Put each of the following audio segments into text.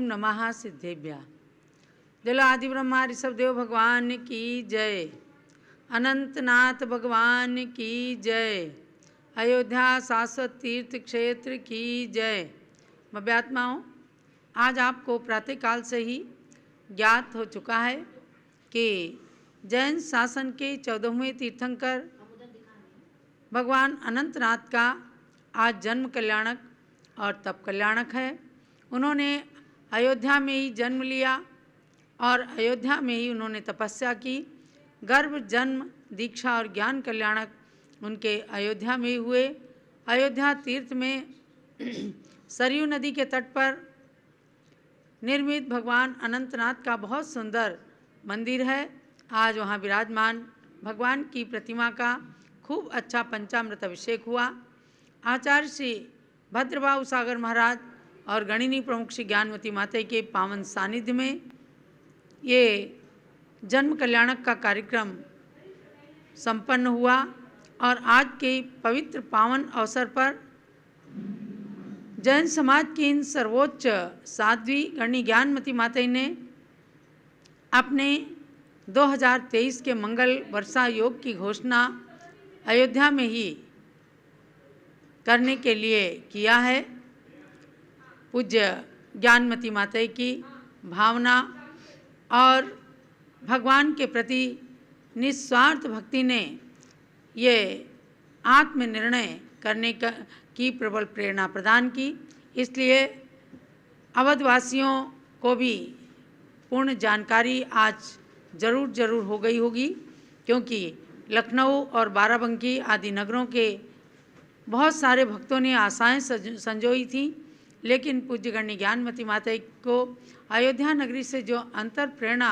नमः सिद्धेभ्यः। दिलो आदि ब्रह्मा ऋषभदेव भगवान की जय। अनंतनाथ भगवान की जय। अयोध्या शाश्वत तीर्थ क्षेत्र की जय। भव्यात्माओं, आज आपको प्रातःकाल से ही ज्ञात हो चुका है कि जैन शासन के 14वें तीर्थंकर भगवान अनंतनाथ का आज जन्म कल्याणक और तप कल्याणक है। उन्होंने अयोध्या में ही जन्म लिया और अयोध्या में ही उन्होंने तपस्या की। गर्भ, जन्म, दीक्षा और ज्ञान कल्याणक उनके अयोध्या में ही हुए। अयोध्या तीर्थ में सरयू नदी के तट पर निर्मित भगवान अनंतनाथ का बहुत सुंदर मंदिर है। आज वहाँ विराजमान भगवान की प्रतिमा का खूब अच्छा पंचामृत अभिषेक हुआ। आचार्य श्री भद्रबाहु सागर महाराज और गणिनी प्रमुख श्री ज्ञानवती माता के पावन सानिध्य में ये जन्म कल्याणक का कार्यक्रम संपन्न हुआ और आज के पवित्र पावन अवसर पर जैन समाज की इन सर्वोच्च साध्वी गणी ज्ञानमती माता ने अपने 2023 के मंगल वर्षा योग की घोषणा अयोध्या में ही करने के लिए किया है। पूज्य ज्ञानमती माता की भावना और भगवान के प्रति निस्वार्थ भक्ति ने ये आत्मनिर्णय करने की प्रबल प्रेरणा प्रदान की। इसलिए अवधवासियों को भी पूर्ण जानकारी आज जरूर हो गई होगी, क्योंकि लखनऊ और बाराबंकी आदि नगरों के बहुत सारे भक्तों ने आशाएं संजोई थी, लेकिन पूज्य गण्य ज्ञानमती माता को अयोध्या नगरी से जो अंतर प्रेरणा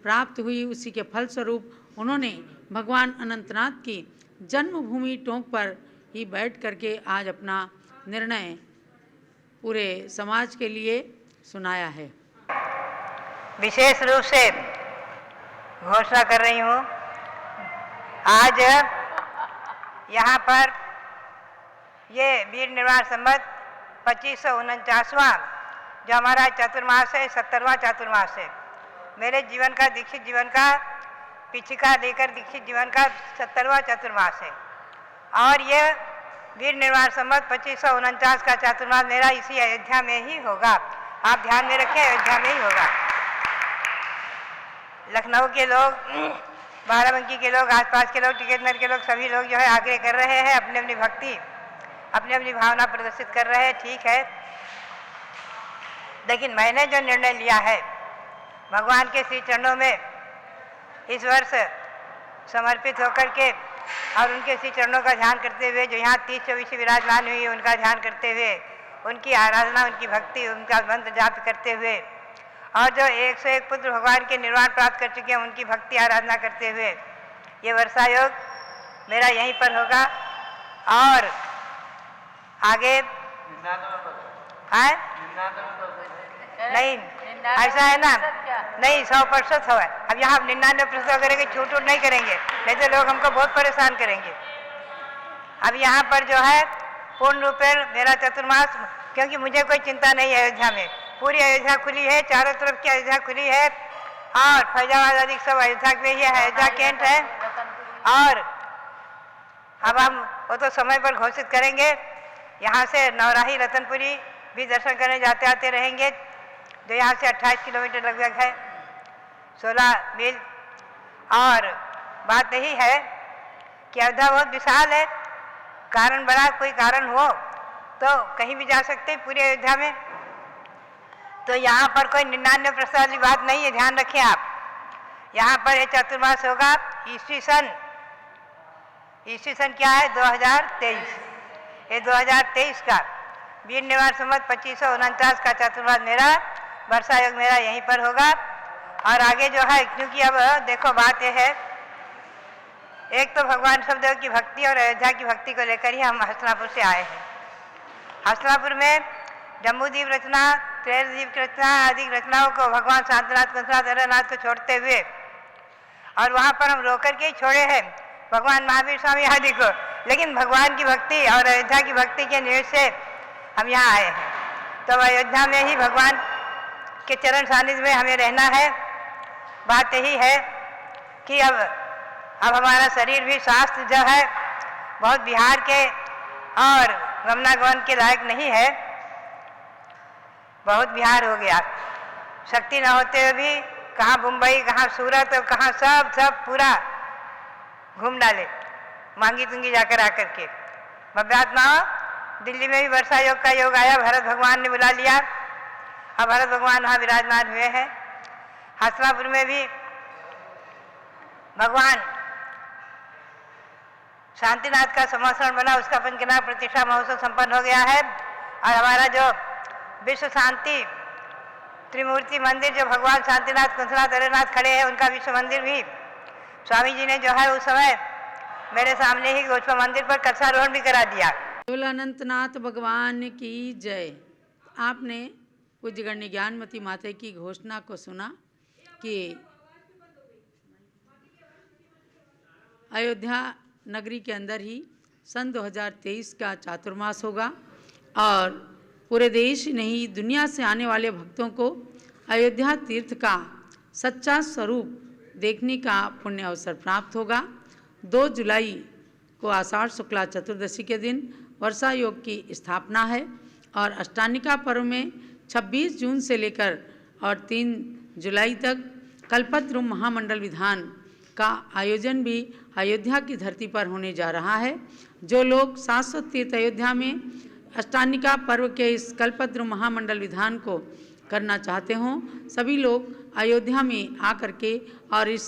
प्राप्त हुई, उसी के फलस्वरूप उन्होंने भगवान अनंतनाथ की जन्मभूमि टोंक पर ही बैठ करके आज अपना निर्णय पूरे समाज के लिए सुनाया है। विशेष रूप से घोषणा कर रही हूँ, आज यहाँ पर ये वीर निर्वाण संवत 2549वां जो हमारा चातुर्मास है, 70वां चातुर्मास है। मेरे जीवन का, दीक्षित जीवन का, पिछिका लेकर दीक्षित जीवन का 70वां चातुर्मास है और ये वीर निर्वाण संवत 2549 का चातुर्मास मेरा इसी अयोध्या में ही होगा। आप ध्यान में रखें, अयोध्या में ही होगा। लखनऊ के लोग, बाराबंकी के लोग, आसपास के लोग, टिकैतनगर के लोग, सभी लोग जो है आग्रह कर रहे हैं, अपनी अपनी भक्ति, अपनी अपनी भावना प्रदर्शित कर रहे हैं। ठीक है, लेकिन मैंने जो निर्णय लिया है भगवान के श्री चरणों में इस वर्ष समर्पित होकर के और उनके श्री चरणों का ध्यान करते हुए, जो यहाँ 30-24 विराजमान हुई, उनका ध्यान करते हुए, उनकी आराधना, उनकी भक्ति, उनका मंत्र जाप करते हुए, और जो 101 पुत्र भगवान के निर्वाण प्राप्त कर चुके हैं, उनकी भक्ति आराधना करते हुए ये वर्षा योग मेरा यहीं पर होगा। और आगे नहीं, ऐसा है ना, नहीं 100% हो। अब यहाँ 99% करेंगे, छूट नहीं करेंगे, नहीं तो लोग हमको बहुत परेशान करेंगे। अब यहाँ पर जो है पूर्ण रूप से मेरा चतुर्मास, क्योंकि मुझे कोई चिंता नहीं है। अयोध्या में पूरी अयोध्या खुली है, चारों तरफ की अयोध्या खुली है और फैजाबाद आदि सब अयोध्या में ही है, अयोध्या कैंट है। और अब हम वो तो समय पर घोषित करेंगे। यहाँ से नवराही रतनपुरी भी दर्शन करने जाते आते रहेंगे, जो यहाँ से 28 किलोमीटर लगभग है, 16 मील। और बात यही है कि अयोध्या बहुत विशाल है, कारण बड़ा कोई कारण हो तो कहीं भी जा सकते हैं पूरी अयोध्या में। तो यहाँ पर कोई 99% वाली बात नहीं है, ध्यान रखें आप। यहाँ पर ये चतुर्मास होगा ईस्वी सन क्या है, 2023। ये 2023 का वीर निर्वाण संवत 2549 का चतुर्मास मेरा वर्षा योग मेरा यहीं पर होगा। और आगे जो है, क्योंकि अब देखो बात यह है, एक तो भगवान शब्देव की भक्ति और अयोध्या की भक्ति को लेकर ही हम हस्तिनापुर से आए हैं। हस्तिनापुर में जम्बूद्वीप रचना, त्रैलद्वीप रचना आदि रचनाओं को भगवान शांतनाथ, कंसनाथ, हरनाथ को छोड़ते हुए, और वहाँ पर हम रोकर के ही छोड़े हैं भगवान महावीर स्वामी आदि को, लेकिन भगवान की भक्ति और अयोध्या की भक्ति के निवेश से हम यहाँ आए हैं। तो अयोध्या में ही भगवान के चरण सानिध्य में हमें रहना है। बात यही है कि अब हमारा शरीर भी स्वास्थ्य जो है बहुत बिहार के और गमनागमन के लायक नहीं है, बहुत बिहार हो गया। शक्ति न होते हुए भी कहाँ मुंबई, कहाँ सूरत और कहाँ सब पूरा घूम डाले, मांगी तुंगी जाकर आकर के। भव्यात्मा दिल्ली में भी वर्षा योग का योग आया, भरत भगवान ने बुला लिया। अब भरत भगवान वहाँ विराजमान हुए हैं। हस्तिनापुर में भी भगवान शांतिनाथ का संवत्सरण बना, उसका पंचनाभ प्रतिष्ठा महोत्सव संपन्न हो गया है। और हमारा जो विश्व शांति त्रिमूर्ति मंदिर, जो भगवान शांतिनाथ, कुंसनाथ, हरिनाथ खड़े हैं, उनका विश्व मंदिर भी स्वामी जी ने जो है उस समय मेरे सामने ही गोचपा मंदिर पर कलशारोहण भी करा दिया। केवल अनंतनाथ भगवान की जय। आपने पूज्य गण्य ज्ञानमती माता की घोषणा को सुना कि अयोध्या नगरी के अंदर ही सन 2023 का चातुर्मास होगा और पूरे देश ही नहीं दुनिया से आने वाले भक्तों को अयोध्या तीर्थ का सच्चा स्वरूप देखने का पुण्य अवसर प्राप्त होगा। 2 जुलाई को आषाढ़ शुक्ला चतुर्दशी के दिन वर्षा योग की स्थापना है और अष्टानिका पर्व में 26 जून से लेकर और 3 जुलाई तक कल्पद्रुम महामंडल विधान का आयोजन भी अयोध्या की धरती पर होने जा रहा है। जो लोग शाश्वत तीर्थ अयोध्या में अष्टानिका पर्व के इस कल्पद्रुम महामंडल विधान को करना चाहते हों, सभी लोग अयोध्या में आकर के और इस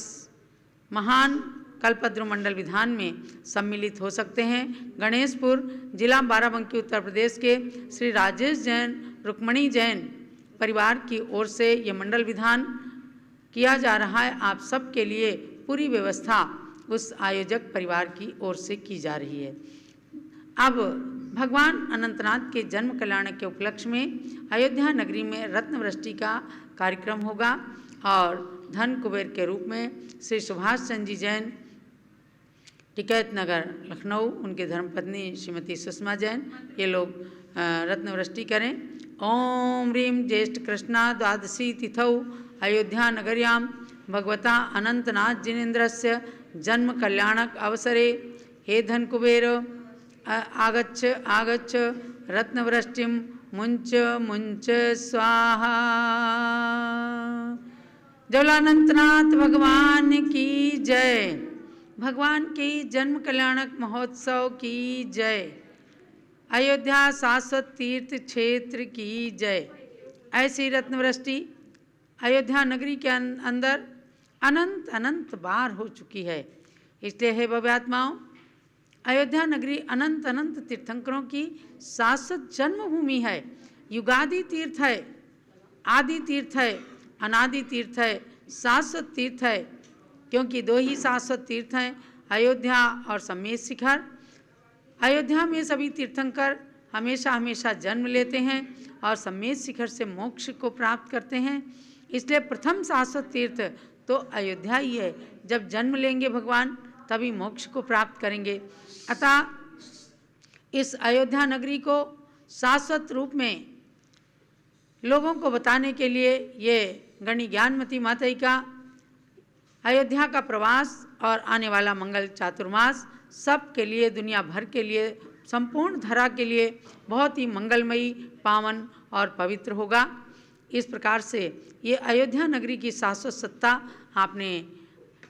महान कल्पद्रुम मंडल विधान में सम्मिलित हो सकते हैं। गणेशपुर जिला बाराबंकी उत्तर प्रदेश के श्री राजेश जैन, रुक्मणी जैन परिवार की ओर से ये मंडल विधान किया जा रहा है। आप सब के लिए पूरी व्यवस्था उस आयोजक परिवार की ओर से की जा रही है। अब भगवान अनंतनाथ के जन्म कल्याण के उपलक्ष्य में अयोध्या नगरी में रत्नवृष्टि का कार्यक्रम होगा और धन कुबेर के रूप में श्री सुभाष चंद्र जी जैन, टिकैत नगर लखनऊ, उनके धर्मपत्नी श्रीमती सुषमा जैन, ये लोग रत्नवृष्टि करें। ओम ह्रीं ज्येष्ठ कृष्णा द्वादशी तिथौ अयोध्या नगर्यां भगवता अनंतनाथ जिनेन्द्रस्य जन्म कल्याणक अवसरे हे धन कुबेर आगच्छ आगच्छ रत्नवृष्टिं मुंच मुंच स्वाहा। जलानंतनाथ भगवान की जय। भगवान के जन्म कल्याणक महोत्सव की जय। अयोध्या शाश्वत तीर्थ क्षेत्र की जय। ऐसी रत्नवृष्टि अयोध्या नगरी के अंदर अनंत अनंत बार हो चुकी है। इसलिए हे भव्यात्माओं, अयोध्या नगरी अनंत अनंत तीर्थंकरों की शाश्वत जन्मभूमि है। युगादि तीर्थ है, आदि तीर्थ है, अनादि तीर्थ है, शाश्वत तीर्थ है। क्योंकि 2 ही शाश्वत तीर्थ हैं, अयोध्या और सम्मेद शिखर। अयोध्या में सभी तीर्थंकर हमेशा हमेशा जन्म लेते हैं और सम्मेद शिखर से मोक्ष को प्राप्त करते हैं। इसलिए प्रथम शाश्वत तीर्थ तो अयोध्या ही है। जब जन्म लेंगे भगवान तभी मोक्ष को प्राप्त करेंगे। अतः इस अयोध्या नगरी को शाश्वत रूप में लोगों को बताने के लिए ये गणि ज्ञानमती माता का अयोध्या का प्रवास और आने वाला मंगल चातुर्मास सब के लिए, दुनिया भर के लिए, संपूर्ण धरा के लिए बहुत ही मंगलमयी, पावन और पवित्र होगा। इस प्रकार से ये अयोध्या नगरी की शाश्वत सत्ता आपने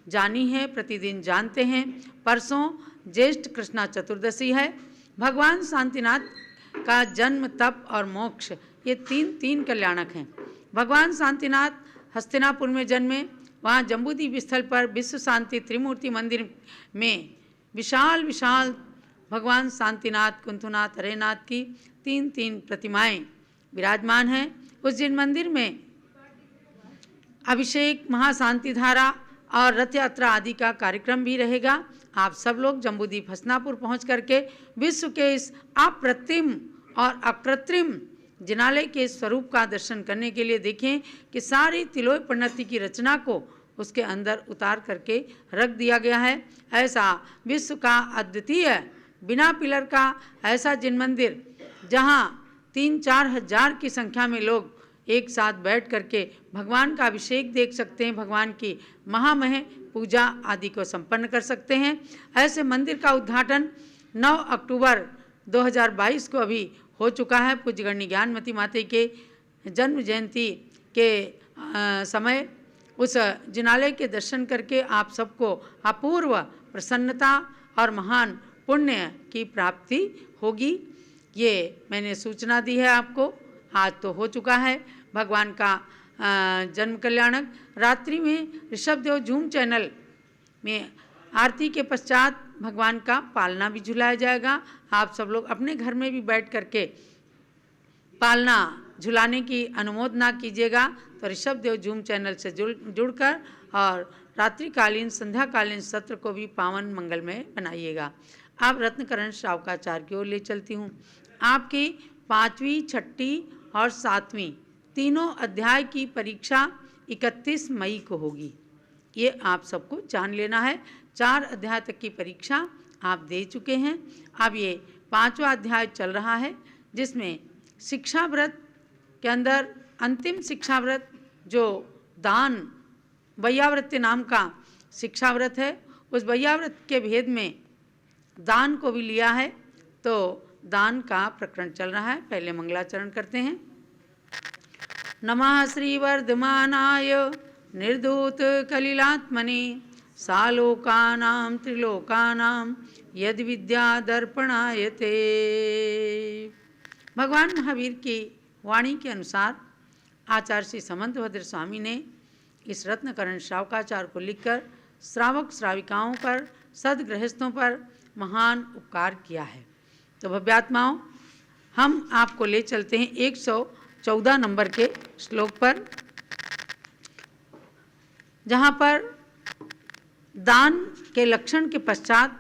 जानी है, प्रतिदिन जानते हैं। परसों ज्येष्ठ कृष्णा चतुर्दशी है। भगवान शांतिनाथ का जन्म, तप और मोक्ष ये तीन कल्याणक हैं। भगवान शांतिनाथ हस्तिनापुर में जन्मे, वहाँ जम्बूद्वीप स्थल पर विश्व शांति त्रिमूर्ति मंदिर में विशाल विशाल भगवान शांतिनाथ, कुंथुनाथ, हरेनाथ की 3 प्रतिमाएं विराजमान हैं। उस जिन मंदिर में अभिषेक, महाशांति धारा और रथ यात्रा आदि का कार्यक्रम भी रहेगा। आप सब लोग जम्बूद्वीप हस्तिनापुर पहुँच करके विश्व के इस अप्रतिम और अकृत्रिम जिनालय के स्वरूप का दर्शन करने के लिए देखें कि सारी तिलोय प्रणति की रचना को उसके अंदर उतार करके रख दिया गया है। ऐसा विश्व का अद्वितीय बिना पिलर का ऐसा जिन मंदिर, जहाँ 3-4 हजार की संख्या में लोग एक साथ बैठ करके भगवान का अभिषेक देख सकते हैं, भगवान की महामह पूजा आदि को संपन्न कर सकते हैं। ऐसे मंदिर का उद्घाटन 9 अक्टूबर 2022 को अभी हो चुका है। पूज्य गणनी ज्ञानमती माता के जन्म जयंती के समय उस जिनालय के दर्शन करके आप सबको अपूर्व प्रसन्नता और महान पुण्य की प्राप्ति होगी। ये मैंने सूचना दी है आपको, आज तो हो चुका है। भगवान का जन्म कल्याणक रात्रि में ऋषभदेव झूम चैनल में आरती के पश्चात भगवान का पालना भी झुलाया जाएगा। आप सब लोग अपने घर में भी बैठ करके पालना झुलाने की अनुमोदना कीजिएगा। तो ऋषभदेव झूम चैनल से जुड़कर और रात्रिकालीन संध्याकालीन सत्र को भी पावन मंगलमय बनाइएगा। अब रत्नकरण श्रावकाचार्य की ओर ले चलती हूँ। आपकी 5वीं, 6ठी और 7वीं तीनों अध्याय की परीक्षा 31 मई को होगी। ये आप सबको जान लेना है। 4 अध्याय तक की परीक्षा आप दे चुके हैं। अब ये 5वां अध्याय चल रहा है, जिसमें शिक्षा व्रत के अंदर अंतिम शिक्षा व्रत जो दान वैयाव्रत नाम का शिक्षा व्रत है, उस वैयाव्रत के भेद में दान को भी लिया है। तो दान का प्रकरण चल रहा है। पहले मंगलाचरण करते हैं। नमः श्री वर्धमानाय निर्धूत कलिलात्मने सालोकानां त्रिलोकानां यद विद्या दर्पणायते। भगवान महावीर की वाणी के अनुसार आचार्य श्री समंतभद्र स्वामी ने इस रत्नकरण श्रावकाचार्य को लिखकर श्रावक श्राविकाओं पर, सदगृहस्थों पर महान उपकार किया है। तो भव्यात्माओं, हम आपको ले चलते हैं 114 नंबर के श्लोक पर, जहाँ पर दान के लक्षण के पश्चात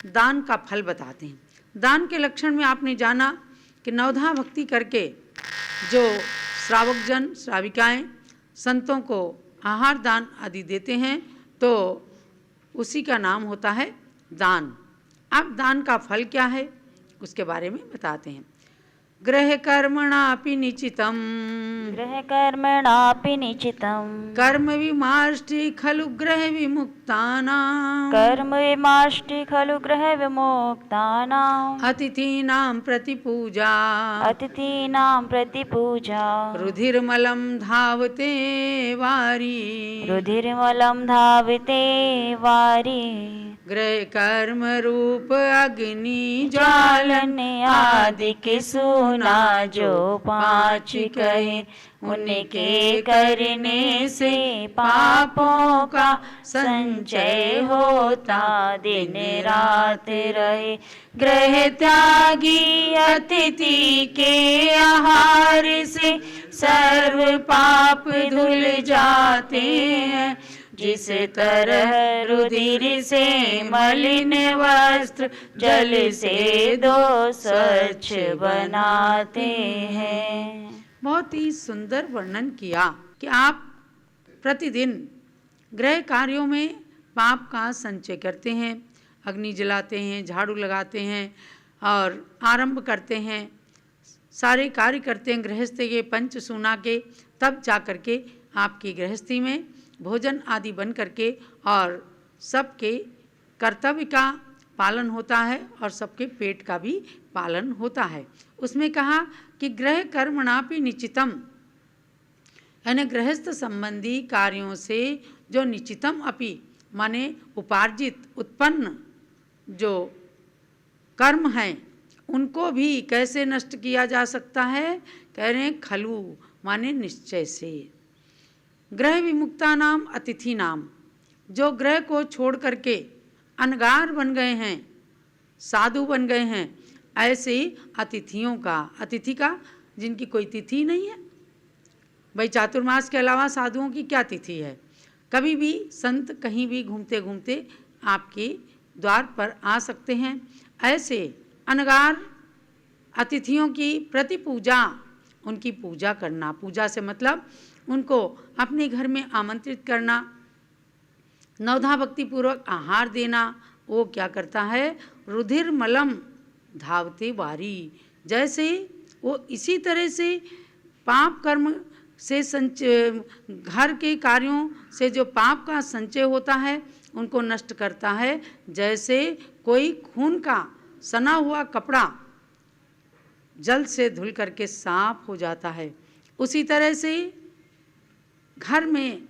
दान का फल बताते हैं। दान के लक्षण में आपने जाना कि नवधा भक्ति करके जो श्रावक जन श्राविकाएँ संतों को आहार दान आदि देते हैं, तो उसी का नाम होता है दान। अब दान का फल क्या है उसके बारे में बताते हैं। गृह कर्मणापि निचितम, गृह कर्मणापि निचितम, कर्म विमाष्टि खलु गृह विमुक्तानां, कर्म विमाष्टि खलु गृह विमुक्तानां, अतिथीनां प्रतिपूजा, अतिथीनां प्रतिपूजा, रुधिर्मलं धावते वारी, रुधिर्मलं धावते वारी, गृह कर्म रूप अग्नि ज्वालन आदि के सुना जो 5 कहे, उनके करने से पापों का संचय होता दिन रात रहे। गृह त्यागी अतिथि के आहार से सर्व पाप धुल जाते हैं। जिस तरह रुधिर से मलिन वस्त्र जल से दो स्वच्छ बनाते हैं। बहुत ही सुंदर वर्णन किया कि आप प्रतिदिन गृह कार्यों में पाप का संचय करते हैं, अग्नि जलाते हैं, झाड़ू लगाते हैं और आरंभ करते हैं, सारे कार्य करते हैं गृहस्थ के पंचसूना के, तब जा कर के आपकी गृहस्थी में भोजन आदि बन करके और सबके कर्तव्य का पालन होता है और सबके पेट का भी पालन होता है। उसमें कहा कि गृह कर्मणापि निचितम, यानी गृहस्थ संबंधी कार्यों से जो निचितम अपि माने उपार्जित उत्पन्न जो कर्म हैं उनको भी कैसे नष्ट किया जा सकता है। कह रहे हैं खलु माने निश्चय से। गृह विमुक्ता नाम अतिथि नाम, जो ग्रह को छोड़ करके अनगार बन गए हैं, साधु बन गए हैं, ऐसे अतिथियों का, अतिथि का जिनकी कोई तिथि नहीं है। भाई चातुर्मास के अलावा साधुओं की क्या तिथि है। कभी भी संत कहीं भी घूमते घूमते आपके द्वार पर आ सकते हैं। ऐसे अनगार अतिथियों की प्रति पूजा, उनकी पूजा करना, पूजा से मतलब उनको अपने घर में आमंत्रित करना, नवधा भक्ति पूर्वक आहार देना। वो क्या करता है, रुधिर मलम धावते वारी, जैसे वो इसी तरह से पाप कर्म से घर के कार्यों से जो पाप का संचय होता है उनको नष्ट करता है। जैसे कोई खून का सना हुआ कपड़ा जल से धुल करके साफ हो जाता है, उसी तरह से घर में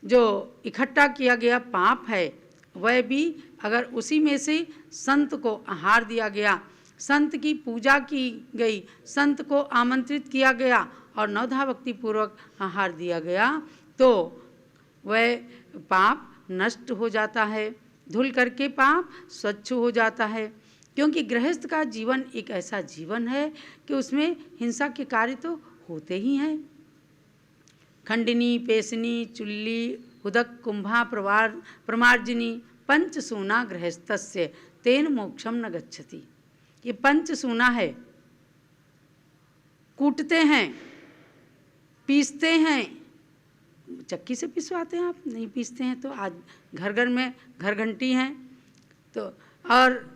जो इकट्ठा किया गया पाप है वह भी अगर उसी में से संत को आहार दिया गया, संत की पूजा की गई, संत को आमंत्रित किया गया और नवधा भक्ति पूर्वक आहार दिया गया तो वह पाप नष्ट हो जाता है, धुल करके पाप स्वच्छ हो जाता है। क्योंकि गृहस्थ का जीवन एक ऐसा जीवन है कि उसमें हिंसा के कार्य तो होते ही हैं। खंडिनी, पेशनी, चुल्ली, उदक, कुंभा, प्रमार्जिनी पंचसूना गृहस्थस्य तेन मोक्षम न गच्छति। ये पंचसूना है, कूटते हैं, पीसते हैं, चक्की से पिसवाते हैं, आप नहीं पीसते हैं तो आज घर घर में घर घंटी हैं तो, और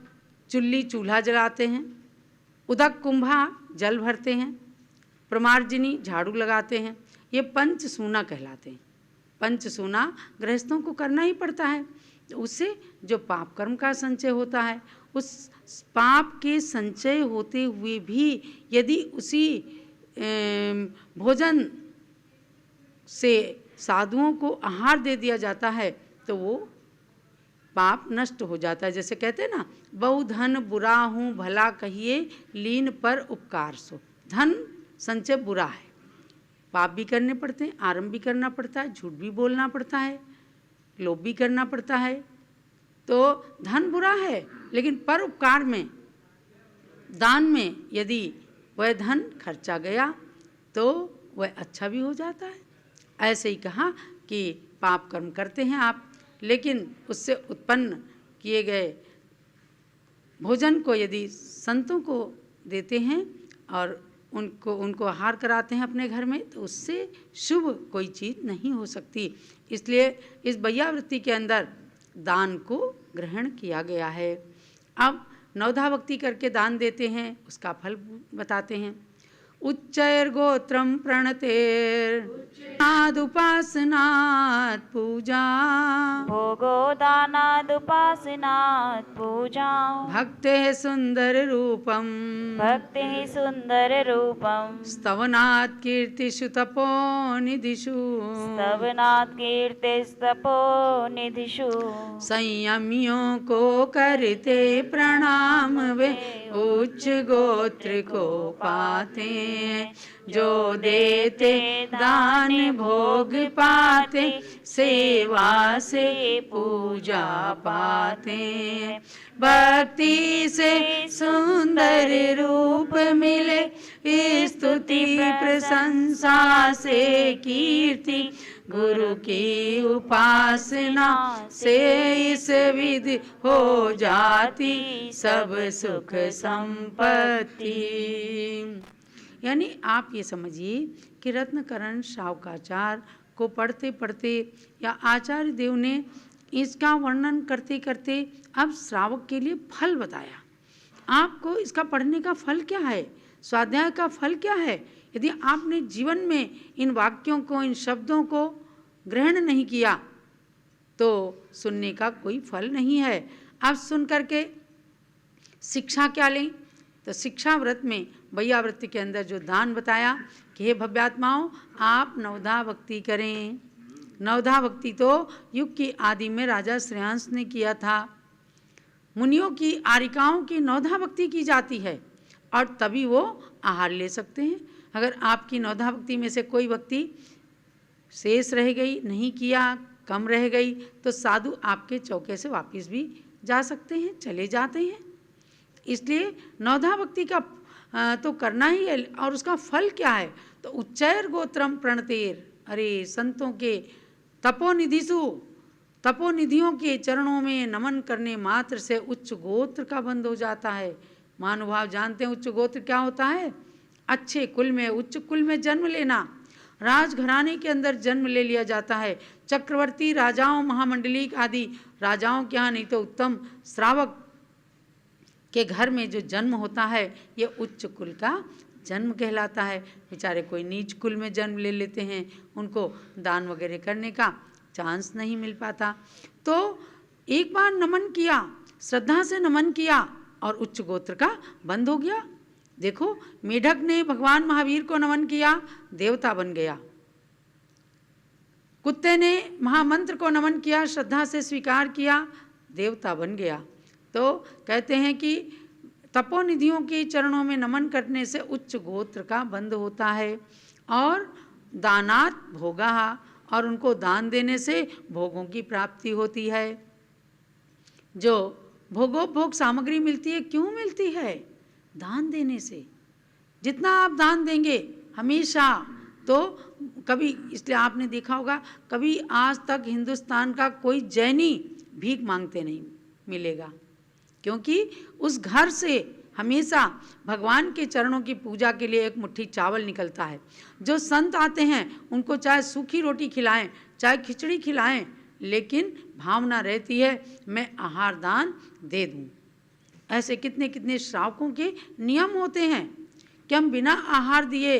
चुल्ली चूल्हा जलाते हैं, उदक कुंभा जल भरते हैं, प्रमार्जिनी झाड़ू लगाते हैं, ये पंचसूना कहलाते हैं। पंचसूना गृहस्थों को करना ही पड़ता है। उससे जो पाप कर्म का संचय होता है, उस पाप के संचय होते हुए भी यदि उसी भोजन से साधुओं को आहार दे दिया जाता है तो वो पाप नष्ट हो जाता है। जैसे कहते हैं ना, बहु धन बुरा हूँ भला कहिए लीन पर उपकार सो। धन संचय बुरा है, पाप भी करने पड़ते हैं, आरंभ भी करना पड़ता है, झूठ भी बोलना पड़ता है, लोभ भी करना पड़ता है, तो धन बुरा है। लेकिन पर उपकार में, दान में यदि वह धन खर्चा गया तो वह अच्छा भी हो जाता है। ऐसे ही कहा कि पाप कर्म करते हैं आप, लेकिन उससे उत्पन्न किए गए भोजन को यदि संतों को देते हैं और उनको आहार कराते हैं अपने घर में तो उससे शुभ कोई चीज़ नहीं हो सकती। इसलिए इस बैयावृत्ति के अंदर दान को ग्रहण किया गया है। अब नवधा भक्ति करके दान देते हैं, उसका फल बताते हैं। उच्चैर्गोत्रम प्रणतेर्नादुपासनात् पूजा भोगो दानादुपासनात् पूजा भक्तेः सुंदर रूपम भक्तिः सुंदर रूपम स्तवनात् कीर्तिषु तपो निधिषु स्तवनात् कीर्तिस्तपो निधिषु संयमियों को करते प्रणाम वे उच्च गोत्र को पाते जो देते दान भोग पाते सेवा से पूजा पाते भक्ति से सुंदर रूप मिले स्तुति प्रशंसा से कीर्ति गुरु की उपासना से इस विधि हो जाती सब सुख संपत्ति। यानी आप ये समझिए कि रत्नकरण शावकाचार्य को पढ़ते पढ़ते या आचार्य देव ने इसका वर्णन करते करते अब श्रावक के लिए फल बताया। आपको इसका पढ़ने का फल क्या है, स्वाध्याय का फल क्या है। यदि आपने जीवन में इन वाक्यों को, इन शब्दों को ग्रहण नहीं किया तो सुनने का कोई फल नहीं है। अब सुन करके शिक्षा क्या लें, तो शिक्षा व्रत में बैयावृत्ति के अंदर जो दान बताया कि हे भव्यात्माओं आप नवधा भक्ति करें। नवधा भक्ति तो युग की आदि में राजा श्रेयांस ने किया था। मुनियों की आरिकाओं की नवधा भक्ति की जाती है और तभी वो आहार ले सकते हैं। अगर आपकी नवधा भक्ति में से कोई भक्ति शेष रह गई, नहीं किया, कम रह गई, तो साधु आपके चौके से वापस भी जा सकते हैं, चले जाते हैं। इसलिए नवधा भक्ति का तो करना ही है। और उसका फल क्या है, तो उच्चैर गोत्रम प्रणतेर, अरे संतों के तपोनिधिसु, तपोनिधियों के चरणों में नमन करने मात्र से उच्च गोत्र का बंध हो जाता है। महानुभाव जानते हैं उच्च गोत्र क्या होता है, अच्छे कुल में, उच्च कुल में जन्म लेना। राजघराने के अंदर जन्म ले लिया जाता है। चक्रवर्ती राजाओं, महामंडलिक आदि राजाओं के यहाँ नहीं तो उत्तम श्रावक के घर में जो जन्म होता है ये उच्च कुल का जन्म कहलाता है। बेचारे कोई नीच कुल में जन्म ले लेते हैं, उनको दान वगैरह करने का चांस नहीं मिल पाता। तो एक बार नमन किया, श्रद्धा से नमन किया और उच्च गोत्र का बंद हो गया। देखो, मेढक ने भगवान महावीर को नमन किया, देवता बन गया। कुत्ते ने महामंत्र को नमन किया, श्रद्धा से स्वीकार किया, देवता बन गया। तो कहते हैं कि तपोनिधियों के चरणों में नमन करने से उच्च गोत्र का बंध होता है। और दानात भोगा, और उनको दान देने से भोगों की प्राप्ति होती है। जो भोगोपभोग सामग्री मिलती है, क्यों मिलती है? दान देने से। जितना आप दान देंगे हमेशा, तो कभी, इसलिए आपने देखा होगा, कभी आज तक हिंदुस्तान का कोई जैनी भीख मांगते नहीं मिलेगा, क्योंकि उस घर से हमेशा भगवान के चरणों की पूजा के लिए एक मुट्ठी चावल निकलता है। जो संत आते हैं उनको चाहे सूखी रोटी खिलाएं, चाहे खिचड़ी खिलाएं, लेकिन भावना रहती है मैं आहार दान दे दूं। ऐसे कितने कितने श्रावकों के नियम होते हैं कि हम बिना आहार दिए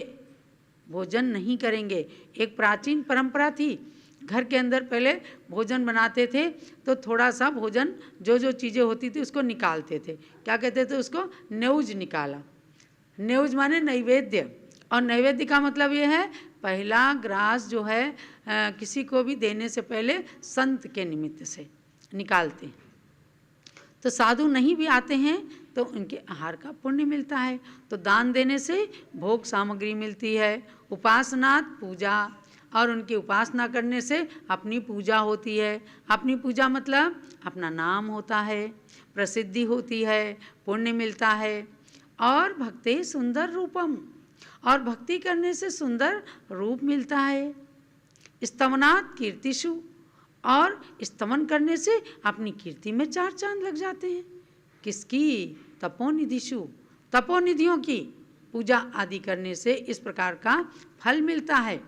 भोजन नहीं करेंगे। एक प्राचीन परंपरा थी, घर के अंदर पहले भोजन बनाते थे तो थोड़ा सा भोजन, जो जो चीज़ें होती थी उसको निकालते थे। क्या कहते थे उसको? न्यौज निकाला। न्यौज माने नैवेद्य, और नैवेद्य का मतलब ये है पहला ग्रास जो है किसी को भी देने से पहले संत के निमित्त से निकालते हैं। तो साधु नहीं भी आते हैं तो उनके आहार का पुण्य मिलता है। तो दान देने से भोग सामग्री मिलती है। उपासनात् पूजा, और उनकी उपासना करने से अपनी पूजा होती है। अपनी पूजा मतलब अपना नाम होता है, प्रसिद्धि होती है, पुण्य मिलता है। और भक्ते सुंदर रूपम, और भक्ति करने से सुंदर रूप मिलता है। स्तवनात् कीर्तिषु, और स्तमन करने से अपनी कीर्ति में 4 चांद लग जाते हैं। किसकी? तपोनिधिषु, तपोनिधियों की पूजा आदि करने से इस प्रकार का फल मिलता है।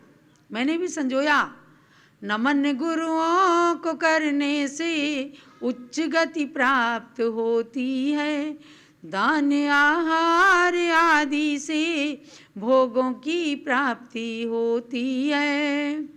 मैंने भी संजोया, नमन गुरुओं को करने से उच्च गति प्राप्त होती है। दान आहार आदि से भोगों की प्राप्ति होती है।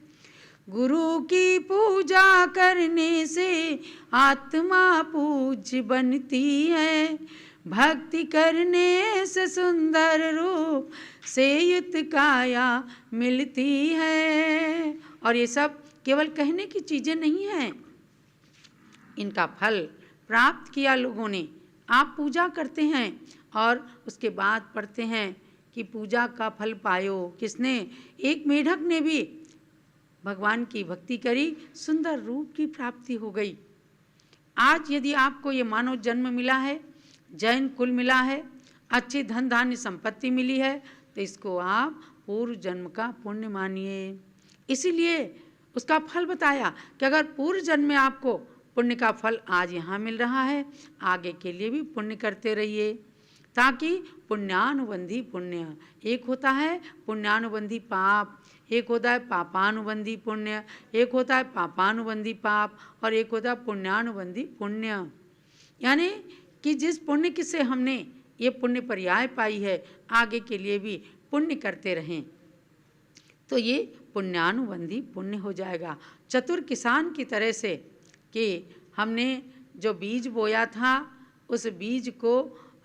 गुरु की पूजा करने से आत्मा पूज्य बनती है। भक्ति करने से सुंदर रूप से युक्त काया मिलती है। और ये सब केवल कहने की चीज़ें नहीं हैं, इनका फल प्राप्त किया लोगों ने। आप पूजा करते हैं और उसके बाद पढ़ते हैं कि पूजा का फल पायो किसने? एक मेढक ने भी भगवान की भक्ति करी, सुंदर रूप की प्राप्ति हो गई। आज यदि आपको ये मानव जन्म मिला है, जैन कुल मिला है, अच्छी धन धान्य संपत्ति मिली है, तो इसको आप पूर्व जन्म का पुण्य मानिए। इसीलिए उसका फल बताया कि अगर पूर्व जन्म में आपको पुण्य का फल आज यहाँ मिल रहा है, आगे के लिए भी पुण्य करते रहिए, ताकि पुण्यानुबंधी पुण्य, एक होता है पुण्यानुबंधी पाप, एक होता है पापानुबंधी पुण्य, एक होता है पापानुबंधी पाप, और एक होता है पुण्यानुबंधी पुण्य। यानी कि जिस पुण्य की से हमने ये पुण्य पर्याय पाई है, आगे के लिए भी पुण्य करते रहें तो ये पुण्यानुबंधी पुण्य हो जाएगा। चतुर किसान की तरह से कि हमने जो बीज बोया था उस बीज को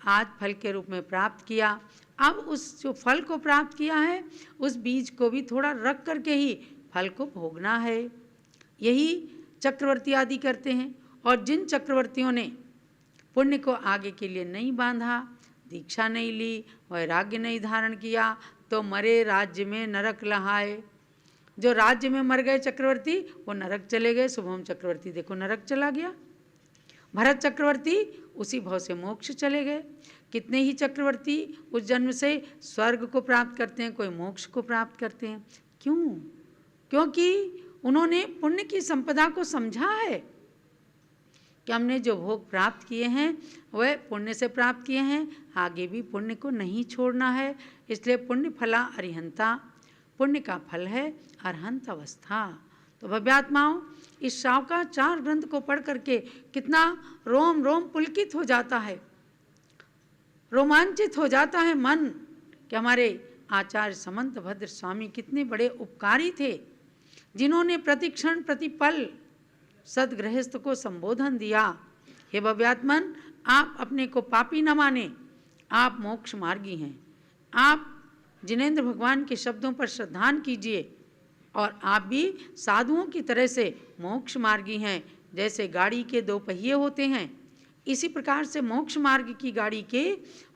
आज फल के रूप में प्राप्त किया। अब उस जो फल को प्राप्त किया है उस बीज को भी थोड़ा रख करके ही फल को भोगना है। यही चक्रवर्ती आदि करते हैं। और जिन चक्रवर्तियों ने पुण्य को आगे के लिए नहीं बांधा, दीक्षा नहीं ली, वैराग्य नहीं धारण किया, तो मरे राज्य में नरक लहाए। जो राज्य में मर गए चक्रवर्ती वो नरक चले गए। शुभम चक्रवर्ती देखो नरक चला गया, भरत चक्रवर्ती उसी भाव से मोक्ष चले गए। कितने ही चक्रवर्ती उस जन्म से स्वर्ग को प्राप्त करते हैं, कोई मोक्ष को प्राप्त करते हैं। क्यों? क्योंकि उन्होंने पुण्य की संपदा को समझा है कि हमने जो भोग प्राप्त किए हैं वह पुण्य से प्राप्त किए हैं, आगे भी पुण्य को नहीं छोड़ना है। इसलिए पुण्य फला अरिहंता, पुण्य का फल है अरहंत अवस्था। तो भव्यात्माओं, इस शावकाचार ग्रंथ को पढ़ करके कितना रोम रोम पुलकित हो जाता है, रोमांचित हो जाता है मन कि हमारे आचार्य समंत भद्र स्वामी कितने बड़े उपकारी थे, जिन्होंने प्रतिक्षण प्रतिपल सदगृहस्थ को संबोधन दिया। हे भव्यात्मन, आप अपने को पापी न माने, आप मोक्ष मार्गी हैं। आप जिनेंद्र भगवान के शब्दों पर श्रद्धान कीजिए और आप भी साधुओं की तरह से मोक्ष मार्गी हैं। जैसे गाड़ी के 2 पहिए होते हैं, इसी प्रकार से मोक्ष मार्ग की गाड़ी के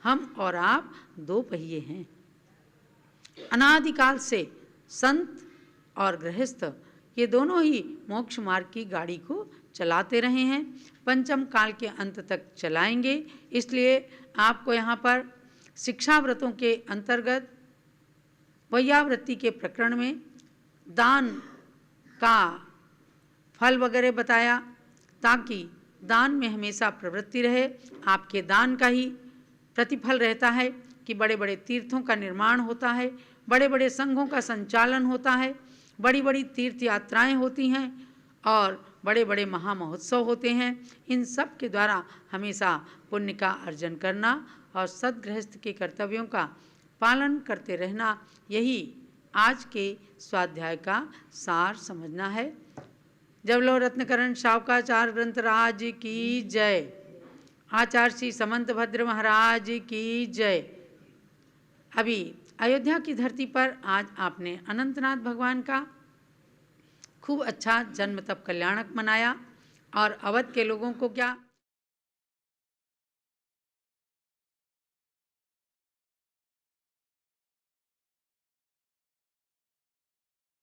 हम और आप 2 पहिए हैं। अनादिकाल से संत और गृहस्थ ये दोनों ही मोक्ष मार्ग की गाड़ी को चलाते रहे हैं, पंचम काल के अंत तक चलाएंगे। इसलिए आपको यहाँ पर शिक्षा व्रतों के अंतर्गत वैयावृत्ति के प्रकरण में दान का फल वगैरह बताया, ताकि दान में हमेशा प्रवृत्ति रहे। आपके दान का ही प्रतिफल रहता है कि बड़े बड़े तीर्थों का निर्माण होता है, बड़े बड़े संघों का संचालन होता है, बड़ी बड़ी तीर्थ यात्राएं होती हैं और बड़े बड़े महामहोत्सव होते हैं। इन सब के द्वारा हमेशा पुण्य का अर्जन करना और सदगृहस्थ के कर्तव्यों का पालन करते रहना, यही आज के स्वाध्याय का सार समझना है। जबलो रत्नकरण शावकाचार्य ग्रंथराज की जय। आचार्य श्री समंत भद्र महाराज की जय। अभी अयोध्या की धरती पर आज आपने अनंतनाथ भगवान का खूब अच्छा जन्म तप कल्याणक मनाया और अवध के लोगों को क्या